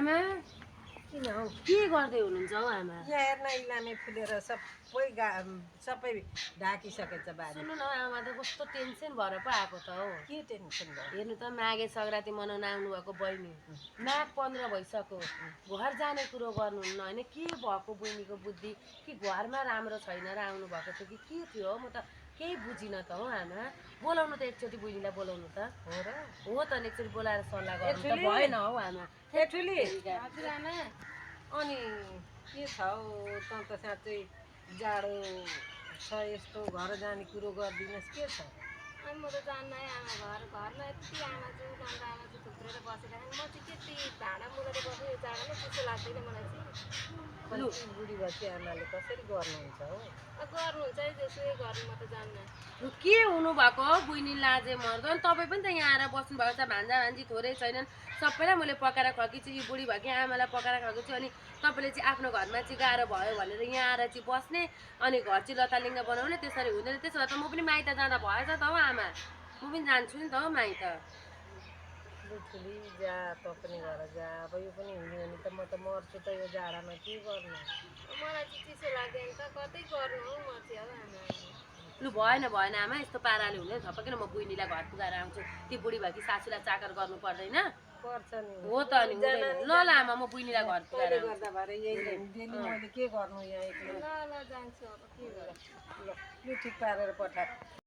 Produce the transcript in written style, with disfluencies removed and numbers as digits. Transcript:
आमा किन हौ के गर्दै हुनुहुन्छ हौ आमा? यहाँ हेर्न इलामे फुलेर सबै ढाकिसकेछ बारी। सुन्नु न आमा त कस्तो टेन्सन भएर पो आएको त हौ। के टेन्सन भयो? हेर्नु त माघे सङ्क्रान्ति मनाउन आउनुभएको बहिनी माघ 15 भइसक्यो, घर जाने कुरो गर्नुहुन्न होइन। के भएको बहिनीको बुद्धि कि घरमा राम्रो छैन र आउनुभएको थियो कि के थियो हो? म त केही बुझिनँ त हौ आमा। बोलाउनु त एकचोटि बहिनीलाई बोलाउनु त। हो र? हो त नि, एकचोटि बोलाएर सल्लाह गर्नु त ठुली? भएन हौ आमा। ठुली? हजुर आमा। अनि के छ हौ त त साँच्चै जाडो छ यस्तो घर जाने कुरो गरिदिनुहोस् के छ? अनि म त जान्न है आमा, घरमा यति आमाजू नन्द आमाजू थुप्रेर बसिरहेको म चाहिँ त्यति भाँडा मोलेर बस्नु यो जाडोमा चिसो लाग्दैन मलाई चाहिँ। लु बुढी भएपछि आमाले कसरी गर्नुहुन्छ हौ? गर्नुहुन्छ है जेसुकै गर्नु, म त जान्न। लु के हुनुभएको हौ बहिनी, लाजे मर्दो। अनि तपाईँ पनि त यहाँ आएर बस्नुभएको छ, भान्जा भान्जी थोरै छैनन्, सबैलाई मैले पकाएर खुवाएकी यो बुढी भएकी आमालाई पकाएर खुवाएको छु। अनि तपाईँले चाहिँ आफ्नो घरमा चाहिँ गाह्रो भयो भनेर यहाँ आएर चाहिँ बस्ने अनि घर चाहिँ लतालिङ्ग बनाउने, त्यसरी हुँदैन। त्यसो भए त म पनि माइत जाँदा भएछ त हौ आमा, म पनि जान्छु नि त हौ माइत। लु ठुली जा, त पनि घर जा। अब यो पनि हुने हो नि त म त मर्छु त यो जाडामा के गर्नु? मलाई चाहिँ चिसो लाग्दैन त, कतै गर्नु हौ म चाहिँ हौ आमा। लु भएन भएन आमा, यस्तो पाराले हुँदैन। थपकिन म बहिनीलाई घर पुगाएर आउँछु। ती बुढी भएकी सासूलाई चाकर गर्नु पर्दैन। पर्छ नि। हो त अनि हुँदैन। ल ल आमा, म बहिनीलाई घर पुगाएर तैँले आउँछु। गर्दा भएर यही डेली मैले के गर्नु यहाँ एक्लै? ल ल जान्छु अब के गर्नु। ल लु ठिक पारेर पठा।